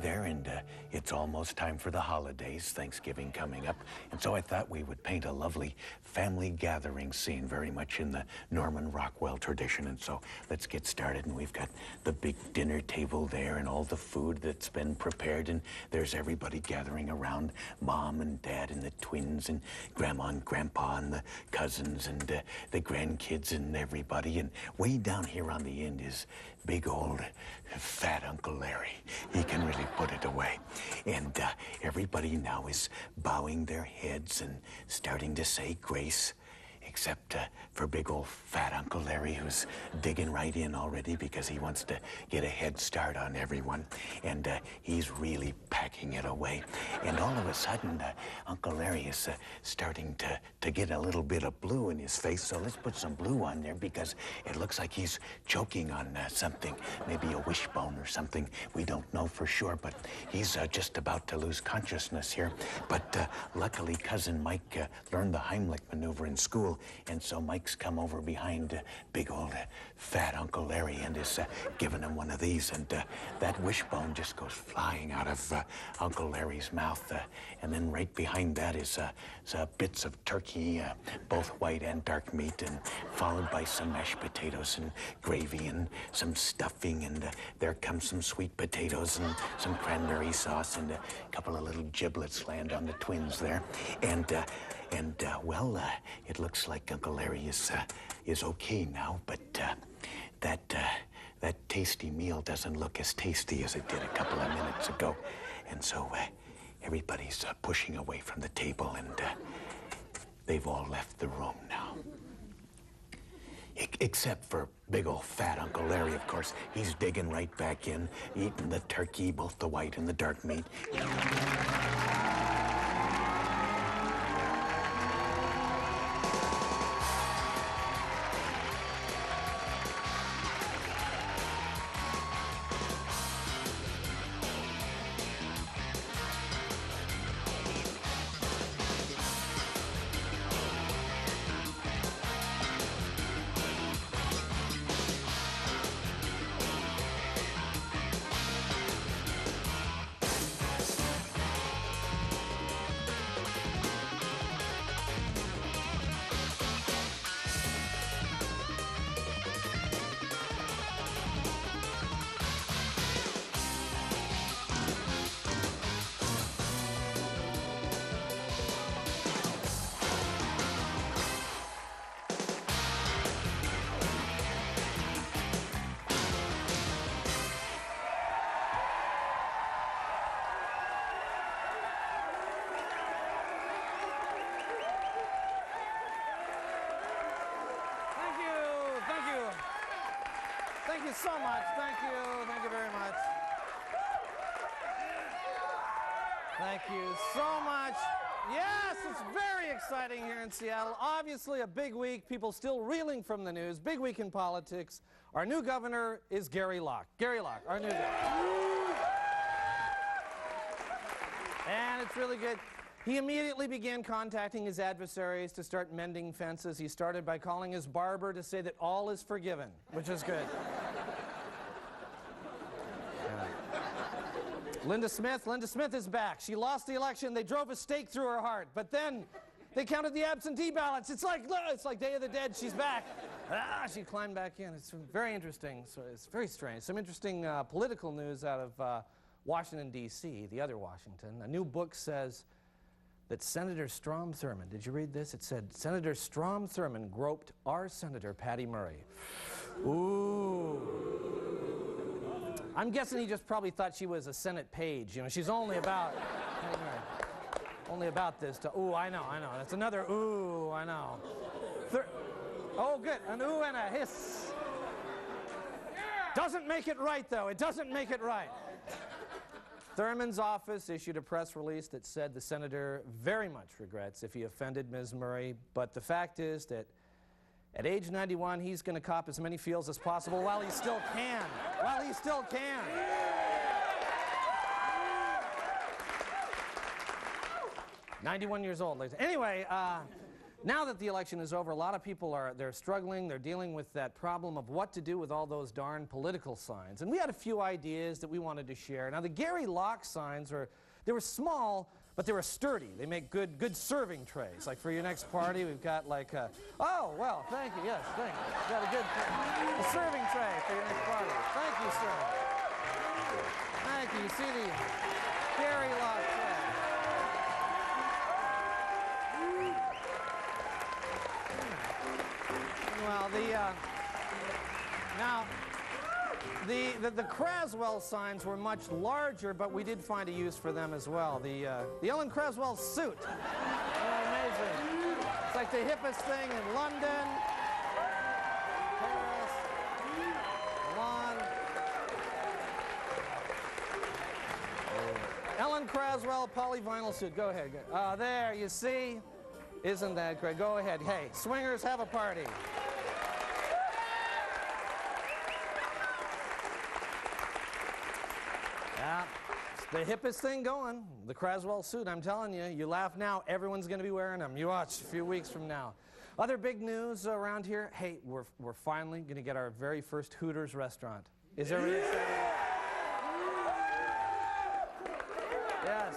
there, and it's almost time for the holidays, Thanksgiving coming up, and so I thought we would paint a lovely family gathering scene, very much in the Norman Rockwell tradition. And so let's get started. And we've got the big dinner table there and all the food that's been prepared, and there's everybody gathering around, Mom and Dad and the twins and Grandma and Grandpa and the cousins and the grandkids and everybody. And way down here on the end is big old fat Uncle Larry. He can really put it away. And everybody now is bowing their heads and starting to say grace, except for big old fat Uncle Larry, who's digging right in already because he wants to get a head start on everyone. And he's really packing it away. And all of a sudden, Uncle Larry is starting to get a little bit of blue in his face. So let's put some blue on there because it looks like he's choking on something, maybe a wishbone or something. We don't know for sure, but he's just about to lose consciousness here. But luckily, Cousin Mike learned the Heimlich maneuver in school, and so Mike's come over behind big old fat Uncle Larry and is giving him one of these, and that wishbone just goes flying out of Uncle Larry's mouth, and then right behind that is bits of turkey, both white and dark meat, and followed by some mashed potatoes and gravy and some stuffing, and there comes some sweet potatoes and some cranberry sauce, and a couple of little giblets land on the twins there, and well, it looks like Uncle Larry is okay now, but that tasty meal doesn't look as tasty as it did a couple of minutes ago, and so everybody's pushing away from the table, and they've all left the room now. Except for big old fat Uncle Larry, of course. He's digging right back in, eating the turkey, both the white and the dark meat. Thank you so much. Thank you very much. Thank you so much. Yes, it's very exciting here in Seattle. Obviously a big week. People still reeling from the news. Big week in politics. Our new governor is Gary Locke. Gary Locke, our new governor. And it's really good. He immediately began contacting his adversaries to start mending fences. He started by calling his barber to say that all is forgiven, which is good. Linda Smith is back. She lost the election. They drove a stake through her heart. But then they counted the absentee ballots. It's like Day of the Dead. She's back. She climbed back in. It's very interesting. So it's very strange. Some interesting political news out of Washington, D.C., the other Washington. A new book says that Senator Strom Thurmond, did you read this? It said, Senator Strom Thurmond groped our Senator Patty Murray. Ooh. I'm guessing he just probably thought she was a Senate page. You know, she's only about this to, ooh, I know. That's another ooh, I know. Oh, good, an ooh and a hiss. Doesn't make it right, though. It doesn't make it right. Thurmond's office issued a press release that said the senator very much regrets if he offended Ms. Murray, but the fact is that at age 91, he's going to cop as many feels as possible while he still can. While he still can. 91 years old, ladies. Anyway, Now that the election is over, a lot of people they're struggling. They're dealing with that problem of what to do with all those darn political signs. And we had a few ideas that we wanted to share. Now, the Gary Locke signs they were small, but they were sturdy. They make good serving trays. Like for your next party, we've got like oh, well, thank you, yes, thank you. We've got a serving tray for your next party. Thank you, sir. Thank you. You see the Gary Locke tray. Well, the Craswell signs were much larger, but we did find a use for them as well. The Ellen Craswell suit. Oh, amazing. It's like the hippest thing in London, Paris, Milan. Ellen Craswell polyvinyl suit. Go ahead. There, you see? Isn't that great? Go ahead. Hey, swingers, have a party. Yeah, it's the hippest thing going, the Craswell suit. I'm telling you, you laugh now, everyone's going to be wearing them. You watch a few weeks from now. Other big news around here, hey, we're finally going to get our very first Hooters restaurant. Is everybody excited? Yes.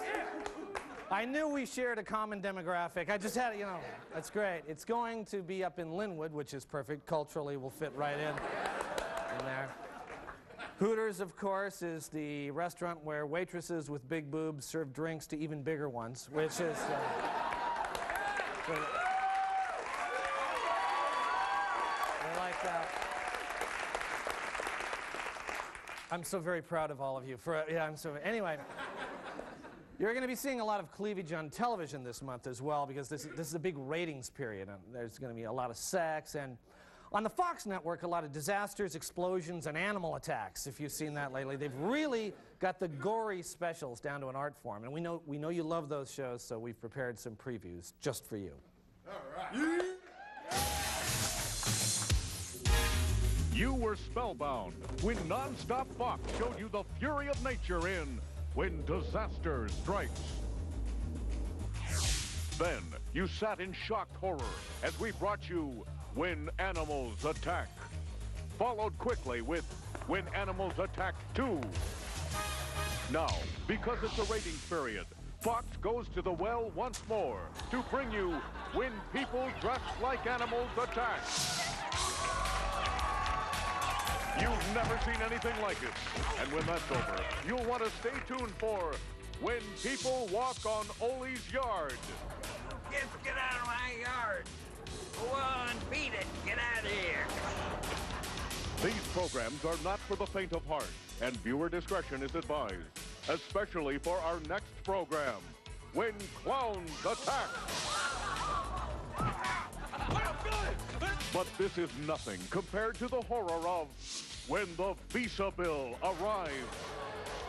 I knew we shared a common demographic. I just had to, that's great. It's going to be up in Linwood, which is perfect. Culturally, we'll fit right in there. Hooters, of course, is the restaurant where waitresses with big boobs serve drinks to even bigger ones, which is... they like that. I'm so very proud of all of you. Anyway, you're going to be seeing a lot of cleavage on television this month as well, because this is a big ratings period. And there's going to be a lot of sex, and on the Fox network, a lot of disasters, explosions, and animal attacks. If you've seen that lately, they've really got the gory specials down to an art form. And we know you love those shows, so we've prepared some previews just for you. All right. You were spellbound when nonstop Fox showed you the fury of nature in When Disaster Strikes. Then you sat in shocked horror as we brought you When Animals Attack, followed quickly with When Animals Attack 2. Now, because it's a ratings period, Fox goes to the well once more to bring you When People Dressed Like Animals Attack. You've never seen anything like it, and when that's over, you'll want to stay tuned for When People Walk on Ole's Yard. Get out of my yard. Go on, beat it. Get out of here. These programs are not for the faint of heart, and viewer discretion is advised, especially for our next program, When Clowns Attack. But this is nothing compared to the horror of When the Visa Bill Arrives.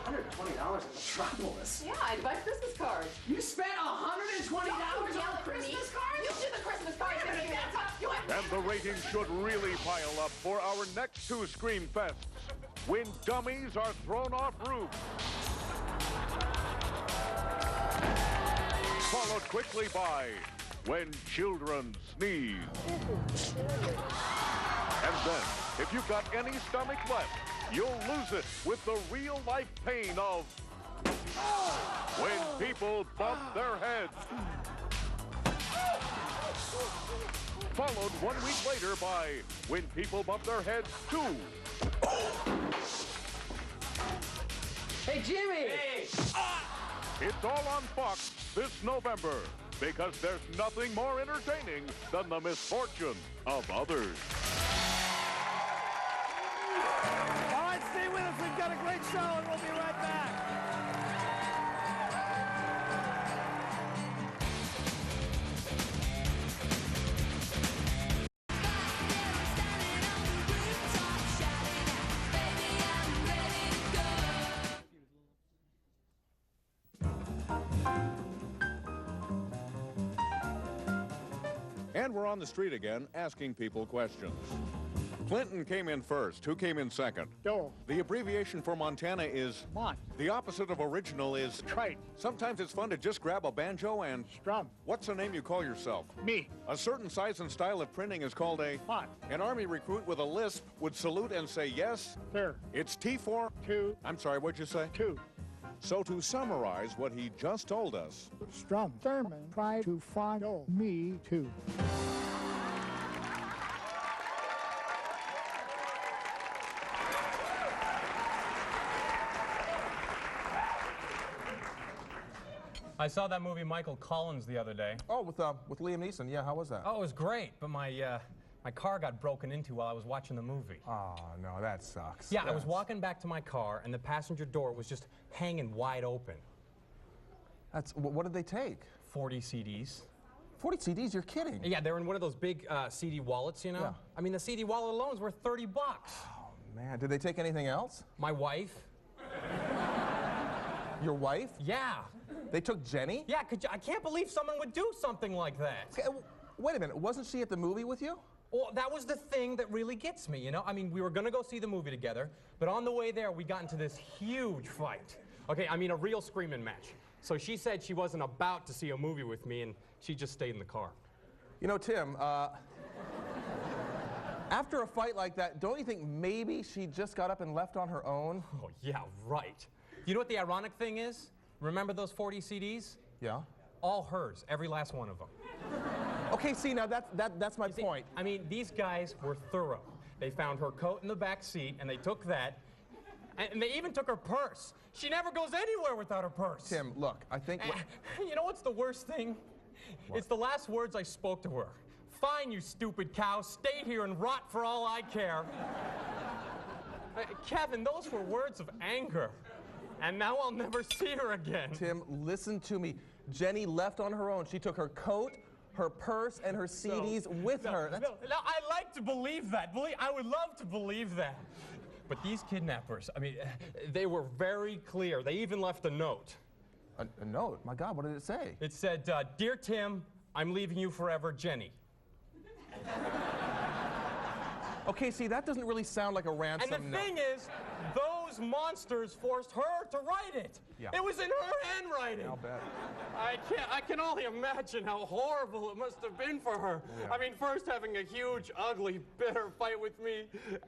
$120 in Metropolis. Yeah, I'd buy Christmas cards. You spent $120 on Christmas cards? You do the Christmas cards. And the ratings should really pile up for our next two Scream Fests, When Dummies Are Thrown Off Roofs. Followed quickly by When Children Sneeze. And then, if you've got any stomach left, you'll lose it with the real-life pain of When People Bump Their Heads. Followed 1 week later by When People Bump Their Heads 2. Hey, Jimmy! Hey! It's all on Fox this November, because there's nothing more entertaining than the misfortune of others. All right, stay with us. We've got a great show, and we'll be right back. And we're on the street again, asking people questions. Clinton came in first. Who came in second? Joel. The abbreviation for Montana is Mont. The opposite of original is Trite. Sometimes it's fun to just grab a banjo and Strum. What's the name you call yourself? Me. A certain size and style of printing is called a Font. An Army recruit with a lisp would salute and say yes. Sir. It's T4. 2. I'm sorry, what'd you say? 2. So to summarize what he just told us, Strum. Thurman tried to fondle me too. I saw that movie Michael Collins the other day. Oh, with Liam Neeson. Yeah, how was that? Oh, it was great, but my car got broken into while I was watching the movie. Oh, no, that sucks. Yeah, I was walking back to my car, and the passenger door was just hanging wide open. What did they take? 40 CDs. 40 CDs? You're kidding. Yeah, they're in one of those big CD wallets, you know? Yeah. I mean, the CD wallet alone is worth $30. Oh, man. Did they take anything else? My wife. Your wife? Yeah. They took Jenny? Yeah, I can't believe someone would do something like that. Okay, wait a minute. Wasn't she at the movie with you? Well, that was the thing that really gets me, you know? I mean, we were gonna go see the movie together, but on the way there, we got into this huge fight. Okay, I mean, a real screaming match. So she said she wasn't about to see a movie with me, and she just stayed in the car. You know, Tim, after a fight like that, don't you think maybe she just got up and left on her own? Oh, yeah, right. You know what the ironic thing is? Remember those 40 CDs? Yeah. All hers, every last one of them. Okay, see, now that's my point. I mean, these guys were thorough. They found her coat in the back seat, and they took that, and they even took her purse. She never goes anywhere without her purse. Tim, look, I think... You know what's the worst thing? What? It's the last words I spoke to her. Fine, you stupid cow. Stay here and rot for all I care. Kevin, those were words of anger. And now I'll never see her again. Tim, listen to me. Jenny left on her own. She took her coat, her purse, and her CDs with her. No, I like to believe that. I would love to believe that. But these kidnappers, I mean, they were very clear. They even left a note. A note? My God, what did it say? It said, Dear Tim, I'm leaving you forever, Jenny. Okay, see, that doesn't really sound like a ransom note. And the thing is, those monsters forced her to write it. Yeah. It was in her handwriting. I'll bet. I can only imagine how horrible it must have been for her. Yeah. I mean, first having a huge, ugly, bitter fight with me,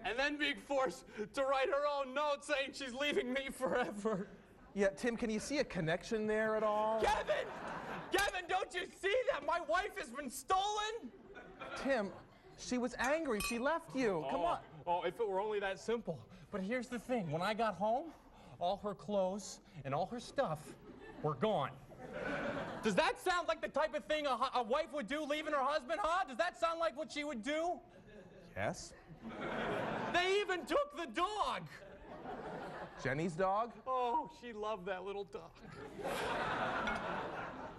and then being forced to write her own note saying she's leaving me forever. Yeah, Tim, can you see a connection there at all? Kevin! Kevin, don't you see that my wife has been stolen? Tim, she was angry. She left you. Come on. Oh, if it were only that simple. But here's the thing. When I got home, all her clothes and all her stuff were gone. Does that sound like the type of thing a wife would do leaving her husband, huh? Does that sound like what she would do? Yes. They even took the dog. Jenny's dog? Oh, she loved that little dog.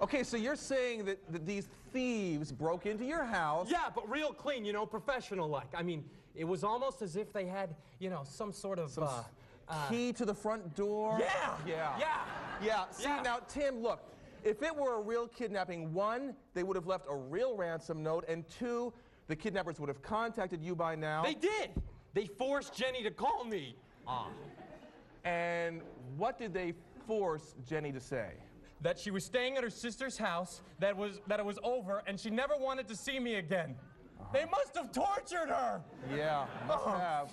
Okay, so you're saying that these thieves broke into your house. Yeah, but real clean, you know, professional-like. I mean, it was almost as if they had, you know, some sort of... key to the front door? Yeah! Yeah. Yeah! Yeah, see, now, Tim, look, if it were a real kidnapping, one, they would have left a real ransom note, and two, the kidnappers would have contacted you by now. They did! They forced Jenny to call me. And what did they force Jenny to say? That she was staying at her sister's house, that it was over, and she never wanted to see me again. They must have tortured her! Yeah, must have.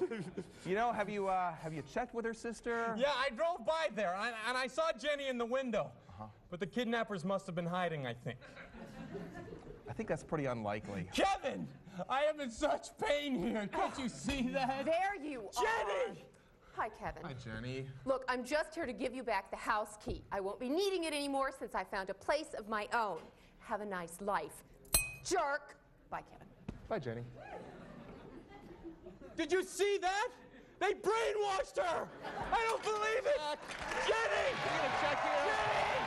You know, have you checked with her sister? Yeah, I drove by there, and I saw Jenny in the window. But the kidnappers must have been hiding, I think. I think that's pretty unlikely. Kevin! I am in such pain here. Can't you see that? There you are. Jenny! Hi, Kevin. Hi, Jenny. Look, I'm just here to give you back the house key. I won't be needing it anymore since I found a place of my own. Have a nice life. Jerk. Bye, Kevin. Bye, Jenny. Did you see that? They brainwashed her! I don't believe it! Jenny! We're gonna check here. Jenny!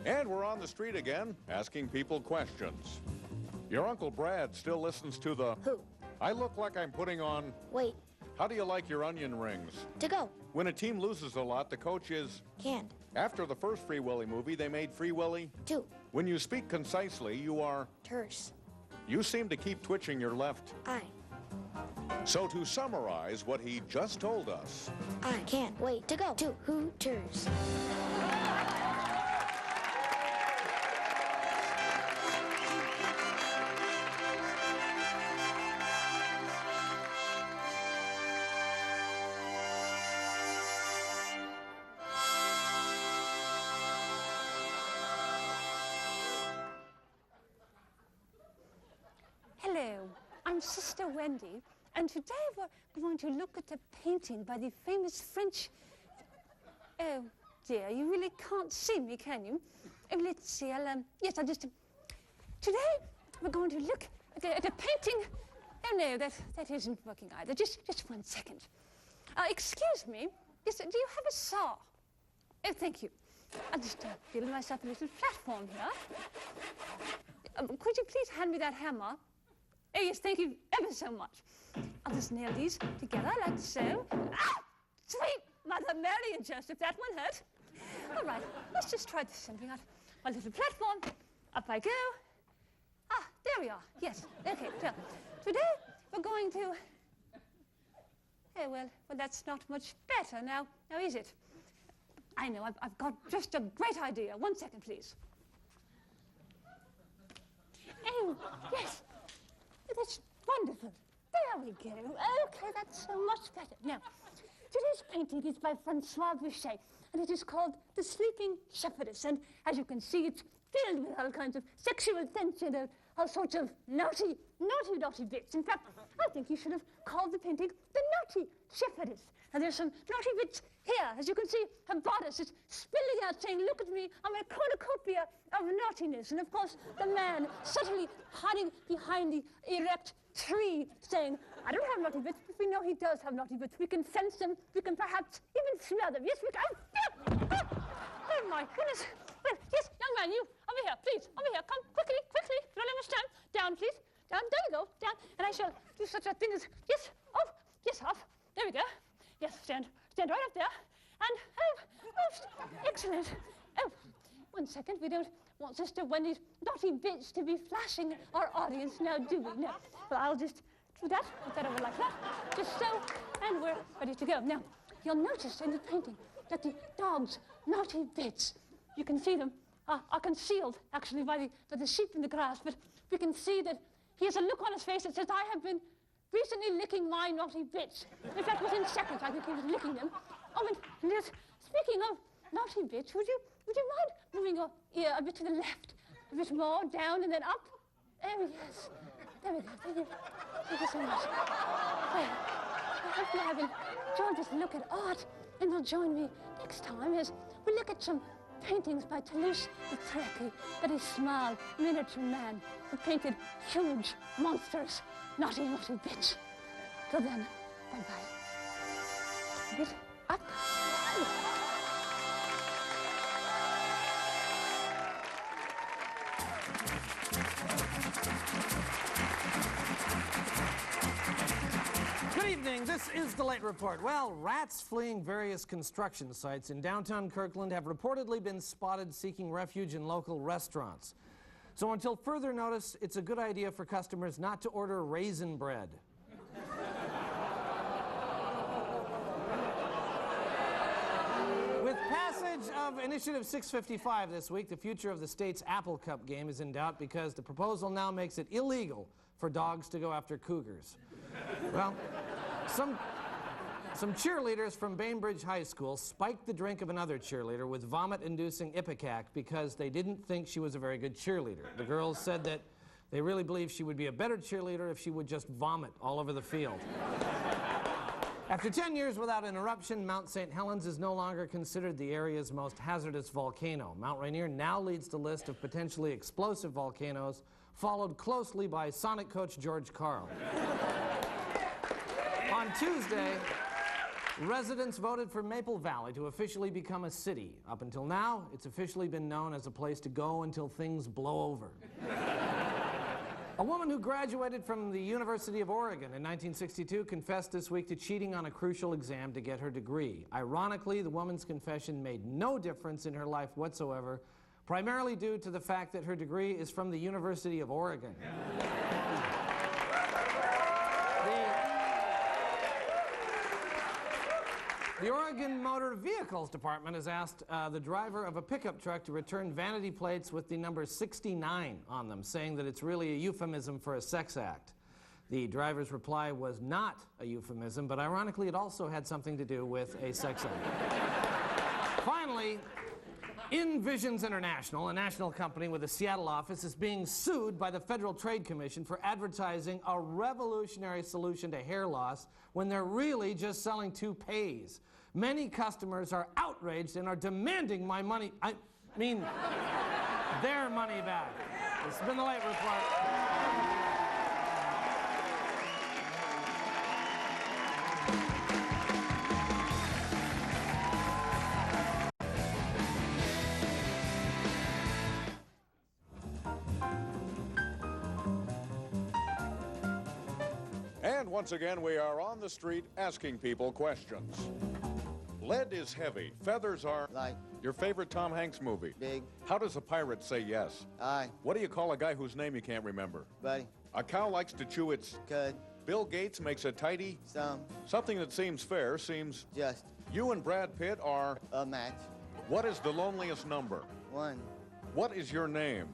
And we're on the street again, asking people questions. Your Uncle Brad still listens to the... Who? I look like I'm putting on... Wait. How do you like your onion rings? To go. When a team loses a lot, the coach is... Canned. After the first Free Willy movie, they made Free Willy... 2. When you speak concisely, you are... Terse. You seem to keep twitching your left. I. So to summarize what he just told us... I can't wait to go to Hooters. Hello, I'm Sister Wendy, and today we're going to look at a painting by the famous French... Oh, dear, you really can't see me, can you? Oh, let's see, yes, I'll just... Today, we're going to look at a painting... Oh, no, that isn't working either. Just 1 second. Excuse me. Yes, do you have a saw? Oh, thank you. I'll just build myself a little platform here. Could you please hand me that hammer? Oh, yes, thank you ever so much. I'll just nail these together like so. Ah! Sweet Mother Mary and Joseph, that one hurt. All right, let's just try this something out. My little platform, up I go. Ah, there we are, yes, okay, so today we're going to... Oh, well, that's not much better now is it? I know, I've got just a great idea. 1 second, please. Oh, yes. That's wonderful. There we go. Okay, that's so much better. Now, today's painting is by Francois Boucher, and it is called The Sleeping Shepherdess. And as you can see, it's filled with all kinds of sexual tension and all sorts of naughty bits. In fact, I think you should have called the painting The Naughty Shepherdess. And there's some naughty bits here. As you can see, her bodice is spilling out, saying, look at me, I'm a cornucopia of naughtiness. And of course, the man subtly hiding behind the erect tree, saying, I don't have naughty bits, but we know he does have naughty bits. We can sense them, we can perhaps even smell them. Yes, we can. Oh my goodness. Well, yes, young man, you, over here, please, over here, come, quickly, don't have much time. Down, please, down, there you go, down. And I shall do such a thing as, yes, off, there we go. Yes, stand right up there. And, most excellent. Oh, 1 second, we don't want Sister Wendy's naughty bits to be flashing our audience now, do we? No. Well, I'll just do that, put that over like that, just so, and we're ready to go. Now, you'll notice in the painting that the dog's naughty bits, you can see them, are concealed, actually, by the sheep in the grass, but we can see that he has a look on his face that says, I have been recently licking my naughty bits. In fact, within seconds, I think he was licking them. Oh, and yes, speaking of naughty bits, would you mind moving your ear a bit to the left, a bit more, down, and then up? Oh, yes. There we go. Thank you so much. Well, hopefully I've enjoyed this look at art, and you'll join me next time as we look at some paintings by Toulouse-Lautrec, a very small, miniature man who painted huge, monstrous, naughty bits. Till then, bye-bye. A bit up. Good evening, this is the Late Report. Well, rats fleeing various construction sites in downtown Kirkland have reportedly been spotted seeking refuge in local restaurants. So until further notice, it's a good idea for customers not to order raisin bread. With passage of Initiative 655 this week, the future of the state's Apple Cup game is in doubt because the proposal now makes it illegal for dogs to go after cougars. Well, some cheerleaders from Bainbridge High School spiked the drink of another cheerleader with vomit-inducing Ipecac because they didn't think she was a very good cheerleader. The girls said that they really believed she would be a better cheerleader if she would just vomit all over the field. After 10 years without an eruption, Mount St. Helens is no longer considered the area's most hazardous volcano. Mount Rainier now leads the list of potentially explosive volcanoes, followed closely by Sonic coach George Karl. On Tuesday, residents voted for Maple Valley to officially become a city. Up until now, it's officially been known as a place to go until things blow over. A woman who graduated from the University of Oregon in 1962 confessed this week to cheating on a crucial exam to get her degree. Ironically, the woman's confession made no difference in her life whatsoever, primarily due to the fact that her degree is from the University of Oregon. The Oregon Motor Vehicles Department has asked the driver of a pickup truck to return vanity plates with the number 69 on them, saying that it's really a euphemism for a sex act. The driver's reply was not a euphemism, but ironically it also had something to do with a sex act. Finally, InVisions International, a national company with a Seattle office, is being sued by the Federal Trade Commission for advertising a revolutionary solution to hair loss when they're really just selling toupees. Many customers are outraged and are demanding my money, their money back. This has been the Late Report. And once again, we are on the street asking people questions. Lead is heavy. Feathers are... Light. Your favorite Tom Hanks movie? Big. How does a pirate say yes? Aye. What do you call a guy whose name you can't remember? Buddy. A cow likes to chew its... Cud. Bill Gates makes a tidy... Some. Something that seems fair seems... Just. You and Brad Pitt are... A match. What is the loneliest number? 1. What is your name?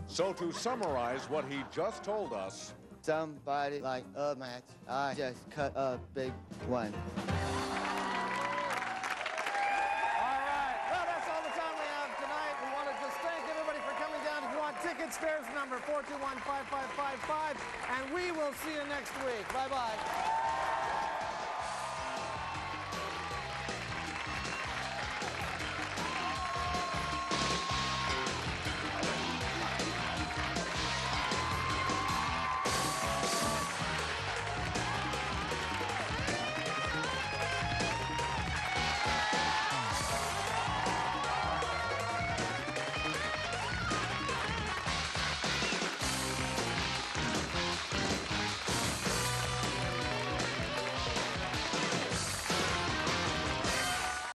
So to summarize what he just told us... Somebody like a match. I just cut a big one. Tickets, fares number 421-5555, and we will see you next week. Bye-bye.